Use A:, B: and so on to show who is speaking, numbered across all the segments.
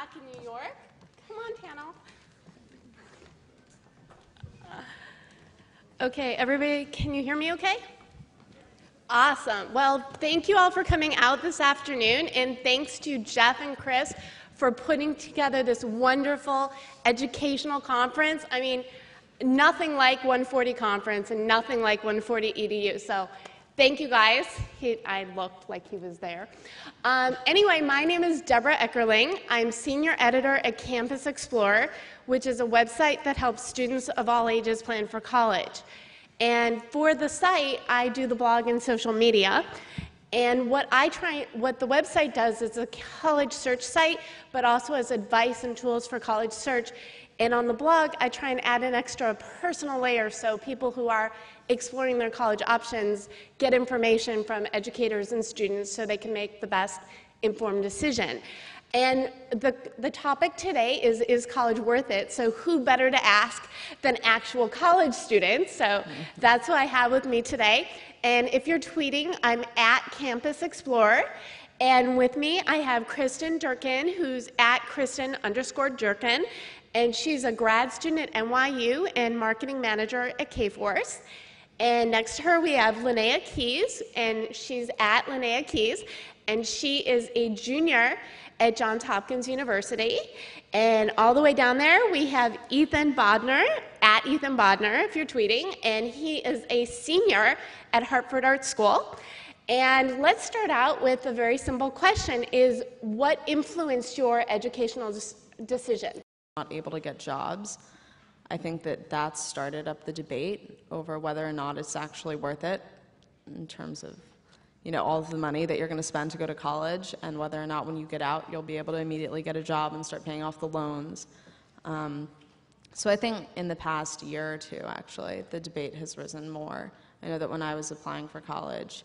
A: back in New York. Come on, panel. Okay, everybody, can you hear me okay? Awesome. Well, thank you all for coming out this afternoon, and thanks to Jeff and Chris for putting together this wonderful educational conference. I mean, nothing like 140 Conference and nothing like 140 EDU. So thank you guys. I looked like he was there. Anyway, my name is Debra Eckerling. I'm senior editor at Campus Explorer, which is a website that helps students of all ages plan for college. And for the site, I do the blog and social media. And what the website does is a college search site, but also as advice and tools for college search. And on the blog, I try and add an extra personal layer so people who are exploring their college options get information from educators and students so they can make the best informed decision. And the topic today is college worth it? So who better to ask than actual college students? So that's who I have with me today. And if you're tweeting, I'm at Campus Explorer. And with me, I have Kristen Durkin, who's at Kristen_Durkin. And she's a grad student at NYU and marketing manager at Kforce. And next to her, we have Linnea Keys, and she's at Linnea Keys. And she is a junior at Johns Hopkins University. And all the way down there, we have Ethan Bodner, at Ethan Bodner, if you're tweeting, and he is a senior at Hartford Art School. And let's start out with a very simple question, is what influenced your educational decision?
B: Not able to get jobs. I think that started up the debate over whether or not it's actually worth it in terms of all of the money that you're going to spend to go to college, and whether or not when you get out you'll be able to immediately get a job and start paying off the loans. So I think in the past year or two, actually, the debate has risen more. I know that when I was applying for college,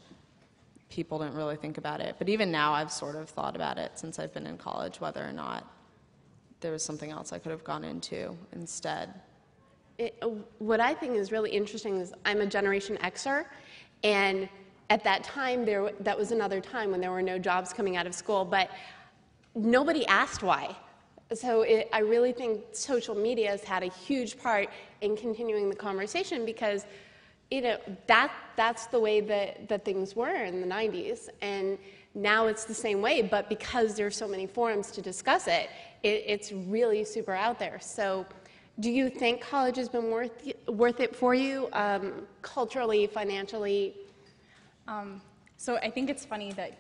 B: people didn't really think about it. But even now, I've sort of thought about it since I've been in college, whether or not there was something else I could have gone into instead.
A: What I think is really interesting is I'm a Generation Xer, and at that time, that was another time when there were no jobs coming out of school, but nobody asked why. So I really think social media has had a huge part in continuing the conversation because that's the way that things were in the 90s, and now it's the same way, but because there's so many forums to discuss it, it's really super out there. So do you think college has been worth it for you, culturally, financially?
C: So I think it's funny that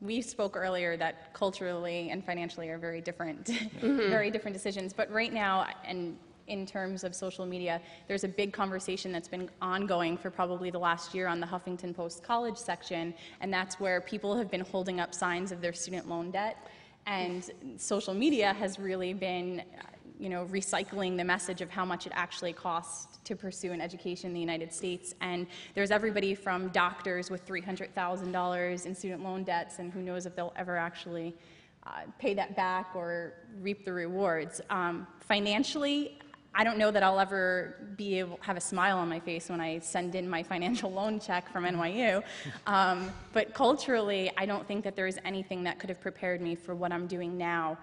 C: we spoke earlier that culturally and financially are very different, very different decisions. But right now, and in terms of social media, there's a big conversation that's been ongoing for probably the last year on the Huffington Post college section, and that's where people have been holding up signs of their student loan debt. And social media has really been recycling the message of how much it actually costs to pursue an education in the United States. And there's everybody from doctors with $300,000 in student loan debts, and who knows if they'll ever actually pay that back or reap the rewards. Financially, I don't know that I'll ever be able to have a smile on my face when I send in my financial loan check from NYU. But culturally, I don't think that there is anything that could have prepared me for what I'm doing now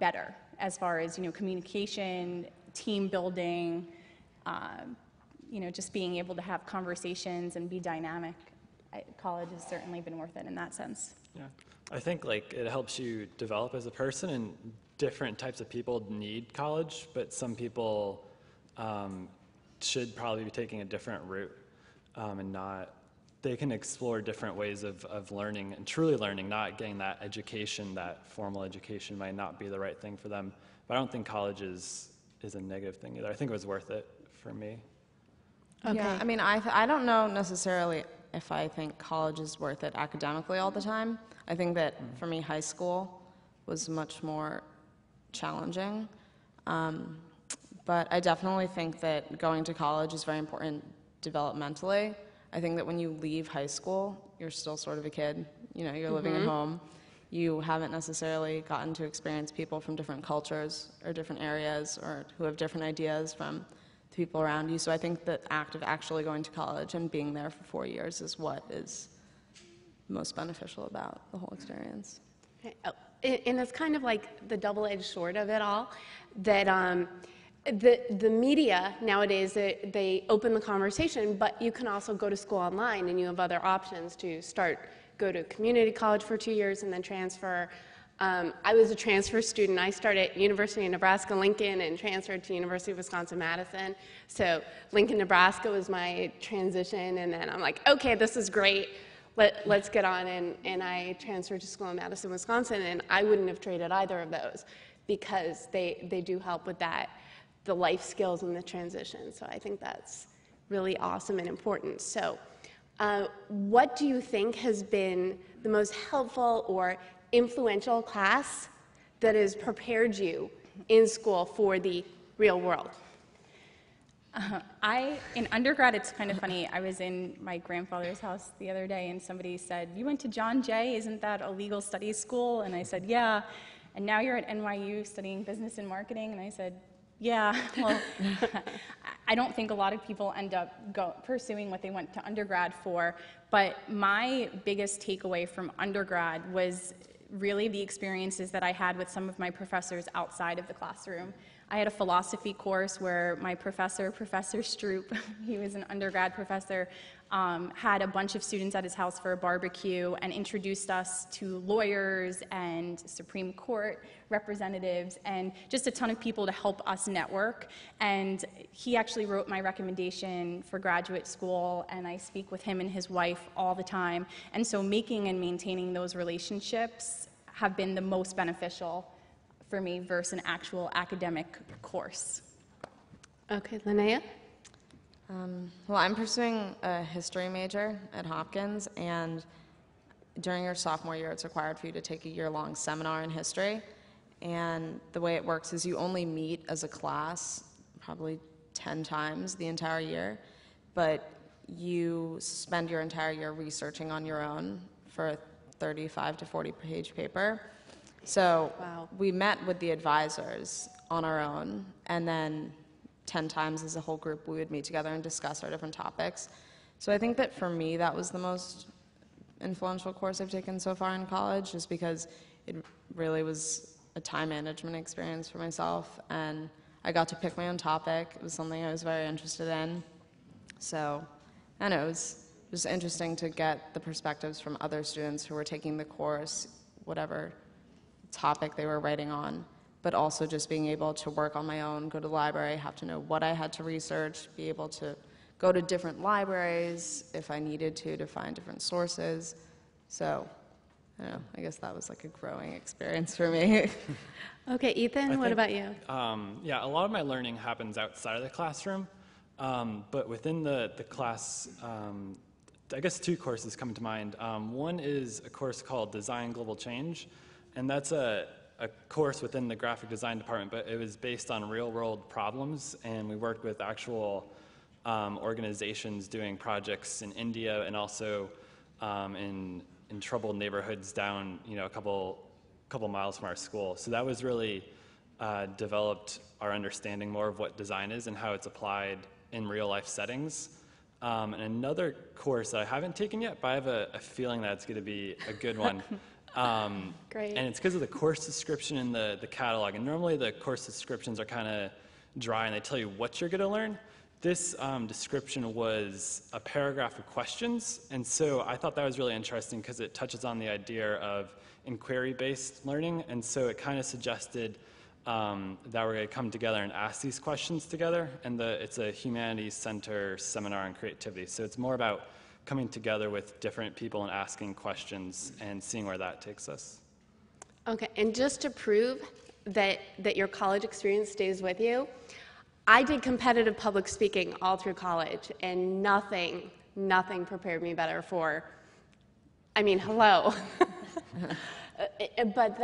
C: better, as far as communication, team building, just being able to have conversations and be dynamic. College has certainly been worth it in that sense.
D: Yeah, I think it helps you develop as a person, and different types of people need college, but some people should probably be taking a different route they can explore different ways of learning and truly learning, not getting that education, that formal education might not be the right thing for them. But I don't think college is a negative thing either. I think it was worth it for me.
B: Okay. Yeah, I mean, I don't know necessarily if I think college is worth it academically all the time. I think that for me, high school was much more challenging. But I definitely think that going to college is very important developmentally. I think that when you leave high school, you're still sort of a kid. You're living at home. You haven't necessarily gotten to experience people from different cultures or different areas, or who have different ideas from the people around you. So I think the act of actually going to college and being there for 4 years is what is most beneficial about the whole experience.
A: Okay. Oh, and it's kind of like the double-edged sword of it all, that the media nowadays, they open the conversation, but you can also go to school online, and you have other options to go to community college for 2 years and then transfer. I was a transfer student. I started at University of Nebraska-Lincoln and transferred to University of Wisconsin-Madison. So Lincoln, Nebraska was my transition, and then I'm like, okay, this is great. Let's get on, and I transferred to school in Madison, Wisconsin, and I wouldn't have traded either of those because they do help with that, the life skills and the transition. So I think that's really awesome and important. So what do you think has been the most helpful or influential class that has prepared you in school for the real world?
C: In undergrad, it's kind of funny. I was in my grandfather's house the other day, and somebody said, "You went to John Jay? Isn't that a legal studies school?" And I said, "Yeah." "And now you're at NYU studying business and marketing?" And I said, "Yeah." Well, I don't think a lot of people end up pursuing what they went to undergrad for, but my biggest takeaway from undergrad was really the experiences that I had with some of my professors outside of the classroom. I had a philosophy course where my professor, Professor Stroop, he was an undergrad professor, had a bunch of students at his house for a barbecue and introduced us to lawyers and Supreme Court representatives and just a ton of people to help us network. And he actually wrote my recommendation for graduate school, and I speak with him and his wife all the time. And so making and maintaining those relationships have been the most beneficial for me versus an actual academic course.
A: Okay, Linnea?
B: Well, I'm pursuing a history major at Hopkins, and during your sophomore year, it's required for you to take a year-long seminar in history. And the way it works is you only meet as a class probably 10 times the entire year, but you spend your entire year researching on your own for a 35 to 40-page paper. So we met with the advisors on our own, and then 10 times as a whole group we would meet together and discuss our different topics. So I think that for me that was the most influential course I've taken so far in college, just because it really was a time management experience for myself, and I got to pick my own topic. It was something I was very interested in. So I know it was interesting to get the perspectives from other students who were taking the course, whatever topic they were writing on, but also just being able to work on my own, go to the library, have to know what I had to research, be able to go to different libraries if I needed to find different sources. So I don't know, I guess that was like a growing experience for me.
A: Okay, Ethan, what about you?
D: Yeah, a lot of my learning happens outside of the classroom, but within the class, I guess 2 courses come to mind. One is a course called Design Global Change, and that's a course within the graphic design department, but it was based on real-world problems, and we worked with actual organizations doing projects in India and also in troubled neighborhoods down, a couple miles from our school. So that was really developed our understanding more of what design is and how it's applied in real-life settings. And another course that I haven't taken yet, but I have a feeling that it's going to be a good one.
A: Great.
D: And it's because of the course description in the catalog. And normally the course descriptions are kind of dry and they tell you what you're going to learn. This description was a paragraph of questions. And so I thought that was really interesting because it touches on the idea of inquiry-based learning. And so it kind of suggested that we're going to come together and ask these questions together. And it's a humanities center seminar on creativity. So it's more about coming together with different people and asking questions and seeing where that takes us.
A: Okay, and just to prove that your college experience stays with you, I did competitive public speaking all through college, and nothing prepared me better for, hello. But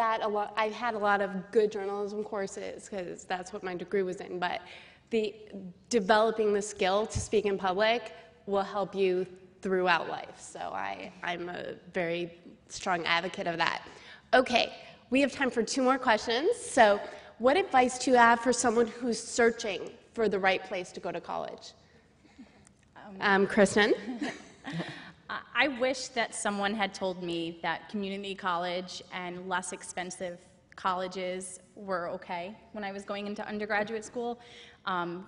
A: I've had a lot of good journalism courses because that's what my degree was in, but developing the skill to speak in public will help you throughout life. So I'm a very strong advocate of that. Okay, we have time for 2 more questions. So what advice do you have for someone who's searching for the right place to go to college? Kristen?
C: I wish that someone had told me that community college and less expensive colleges were okay when I was going into undergraduate school.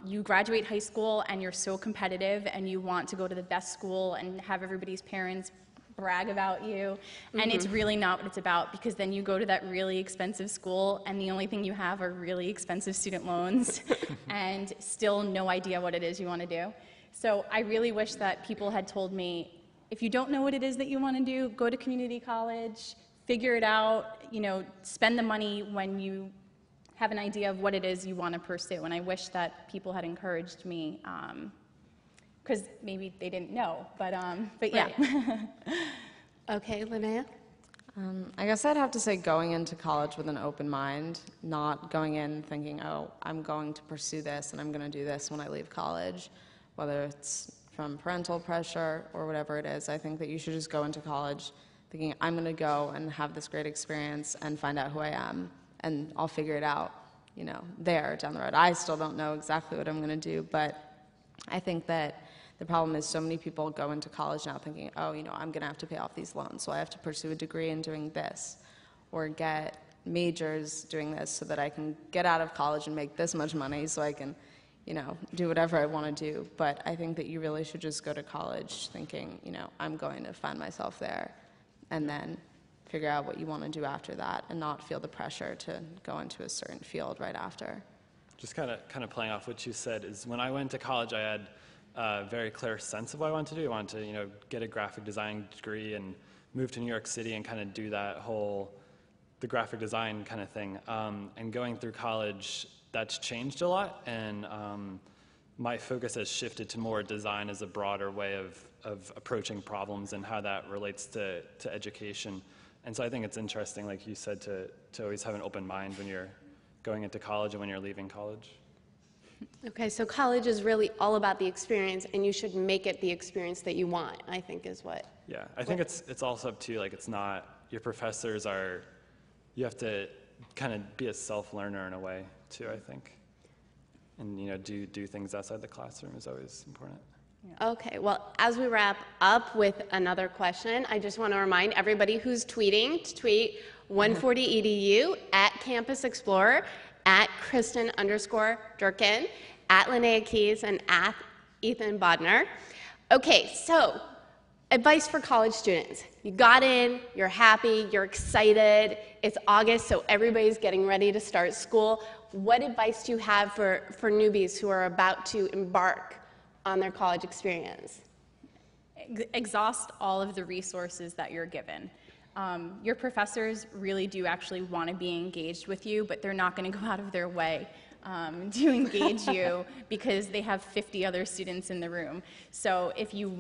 C: You graduate high school and you're so competitive and you want to go to the best school and have everybody's parents brag about you, and it's really not what it's about, because then you go to that really expensive school and the only thing you have are really expensive student loans and still no idea what it is you want to do. So I really wish that people had told me, if you don't know what it is that you want to do, go to community college, figure it out, you know, spend the money when you have an idea of what it is you want to pursue. And I wish that people had encouraged me, because maybe they didn't know, but yeah.
A: Right. Okay, Linnea?
B: I guess I'd have to say going into college with an open mind, not going in thinking, oh, I'm going to pursue this and I'm going to do this when I leave college, whether it's from parental pressure or whatever it is. I think that you should just go into college thinking, I'm going to go and have this great experience and find out who I am, and I'll figure it out, you know, there down the road. I still don't know exactly what I'm going to do, but I think that the problem is so many people go into college now thinking, oh, you know, I'm going to have to pay off these loans, so I have to pursue a degree in doing this, or get majors doing this so that I can get out of college and make this much money so I can, you know, do whatever I want to do. But I think that you really should just go to college thinking, you know, I'm going to find myself there, and then figure out what you want to do after that, and not feel the pressure to go into a certain field right after.
D: Just kind of playing off what you said, is when I went to college, I had a very clear sense of what I wanted to do. I wanted to, you know, get a graphic design degree and move to New York City and kind of do that whole, the graphic design kind of thing. And going through college, that's changed a lot, and my focus has shifted to more design as a broader way of approaching problems and how that relates to education. And so I think it's interesting, like you said, to always have an open mind when you're going into college and when you're leaving college.
A: Okay, so college is really all about the experience, and you should make it the experience that you want, I think is what.
D: Yeah, I think it's also up to, like, it's not, your professors are, you have to kind of be a self-learner in a way, too, I think. And, you know, do things outside the classroom is always important.
A: Okay, well, as we wrap up with another question, I just want to remind everybody who's tweeting to tweet 140EDU at Campus Explorer, at Kristen_Durkin, at Linnea Keys, and at Ethan Bodner. Okay, so advice for college students. You got in, you're happy, you're excited, it's August, so everybody's getting ready to start school. What advice do you have for newbies who are about to embark on their college experience?
C: Exhaust all of the resources that you're given. Your professors really do actually want to be engaged with you, but they're not going to go out of their way to engage you because they have 50 other students in the room. So if you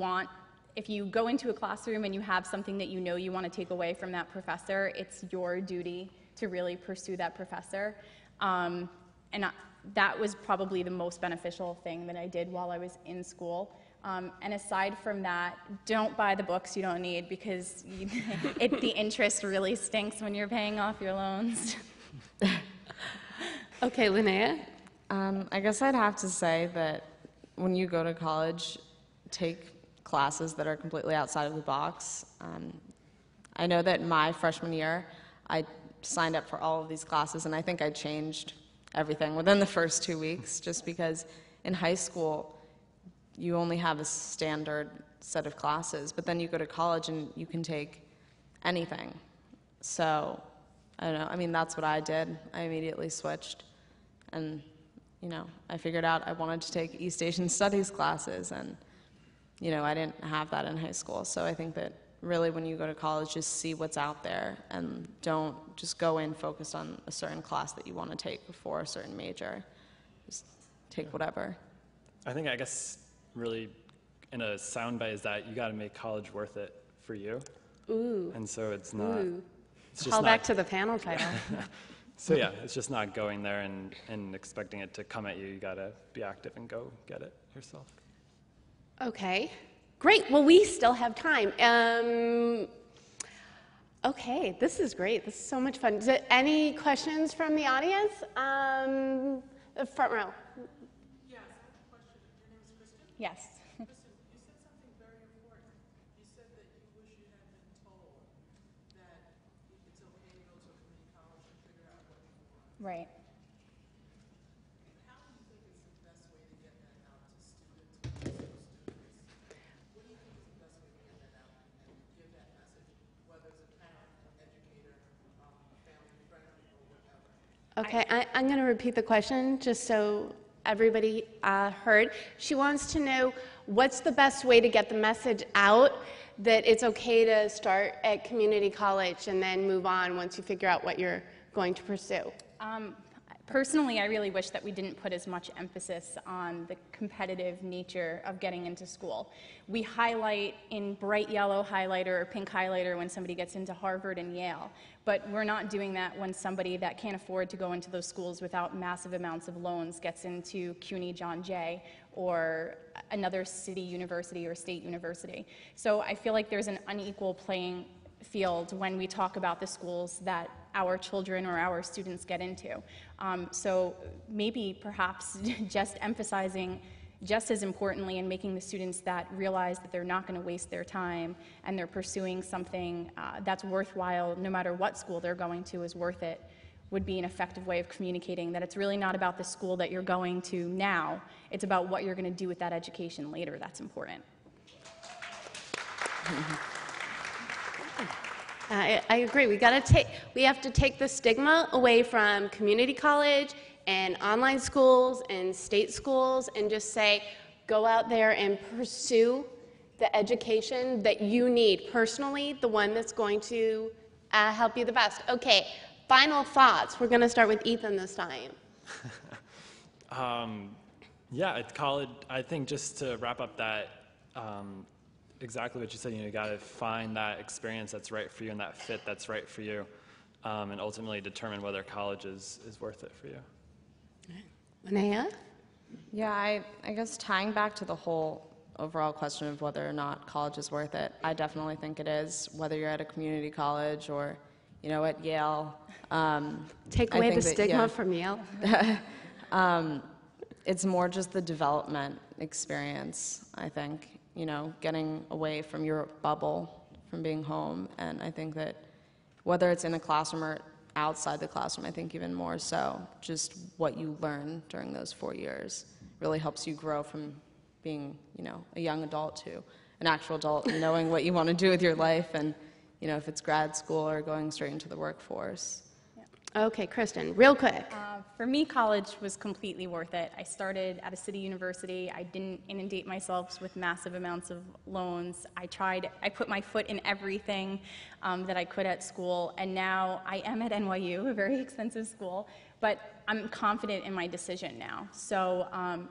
C: go into a classroom and you have something that you know you want to take away from that professor, it's your duty to really pursue that professor. That was probably the most beneficial thing that I did while I was in school. And aside from that, don't buy the books you don't need, because the interest really stinks when you're paying off your loans.
A: Okay, Linnea?
B: I guess I'd have to say that when you go to college, take classes that are completely outside of the box. I know that my freshman year, I signed up for all of these classes, and I think I changed everything within the first 2 weeks, just because in high school, you only have a standard set of classes, but then you go to college and you can take anything. So, I don't know, I mean, that's what I did. I immediately switched, and, you know, I figured out I wanted to take East Asian Studies classes, and, you know, I didn't have that in high school. So I think that really when you go to college, just see what's out there, and don't just go in focused on a certain class that you want to take before a certain major. Just take whatever.
D: I guess really in a soundbite is that you got to make college worth it for you.
A: Ooh.
D: And so it's not.
A: Ooh.
D: It's just
A: Call
D: not,
A: back to the panel title.
D: So yeah, it's just not going there and expecting it to come at you. You got to be active and go get it yourself.
A: Okay, great. Well, we still have time. Okay, this is great. This is so much fun. Any questions from the audience? The front row.
C: Yes.
E: Kristen, you said something very important. You said
C: Right.
A: Okay, I'm going to repeat the question just so everybody heard. She wants to know what's the best way to get the message out that it's okay to start at community college and then move on once you figure out what you're going to pursue.
C: Personally, I really wish that we didn't put as much emphasis on the competitive nature of getting into school. We highlight in bright yellow highlighter or pink highlighter when somebody gets into Harvard and Yale, but we're not doing that when somebody that can't afford to go into those schools without massive amounts of loans gets into CUNY John Jay or another city university or state university. So I feel like there's an unequal playing field when we talk about the schools that our children or our students get into. So maybe perhaps just emphasizing just as importantly and making the students that realize that they're not going to waste their time and they're pursuing something that's worthwhile no matter what school they're going to is worth it would be an effective way of communicating that it's really not about the school that you're going to now, it's about what you're going to do with that education later that's important.
A: I agree. We have to take the stigma away from community college and online schools and state schools and just say, go out there and pursue the education that you need personally, the one that's going to help you the best. Okay, final thoughts. We're going to start with Ethan this time.
D: Yeah, at college, I think just to wrap up that, exactly what you said, you got to find that experience that's right for you and that fit that's right for you, and ultimately determine whether college is worth it for you.
A: Linnea?
B: Yeah, I guess tying back to the whole overall question of whether or not college is worth it, I definitely think it is, whether you're at a community college or, at Yale.
A: Take away the stigma from Yale.
B: It's more just the development experience, I think. Getting away from your bubble, from being home. And I think that whether it's in the classroom or outside the classroom, I think even more so, just what you learn during those 4 years really helps you grow from being, a young adult to an actual adult and knowing what you want to do with your life and, if it's grad school or going straight into the workforce.
A: Okay, Kristen, real quick.
C: For me, college was completely worth it. I started at a city university. I didn't inundate myself with massive amounts of loans. I put my foot in everything that I could at school, and now I am at NYU, a very expensive school, but I'm confident in my decision now. So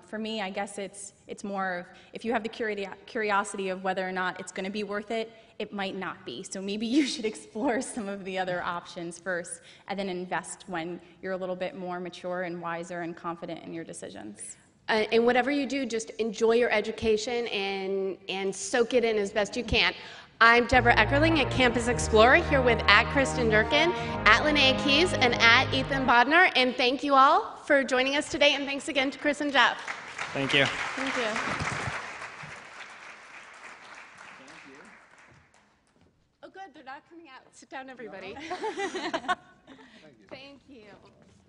C: for me, I guess it's more of, if you have the curiosity of whether or not it's going to be worth it, it might not be. So maybe you should explore some of the other options first and then invest when you're a little bit more mature and wiser and confident in your decisions.
A: And whatever you do, just enjoy your education and soak it in as best you can. I'm Debra Eckerling at Campus Explorer, here with @Kristen Durkin, @Linnea Keys, and @Ethan Bodnar. And thank you all for joining us today, and thanks again to Chris and Jeff.
D: Thank you.
B: Thank you.
A: Oh, good, they're not coming out. Sit down, everybody.
E: Thank you.
A: Thank you.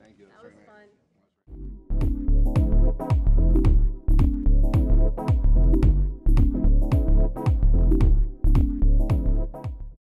E: Thank you.
A: That was fun.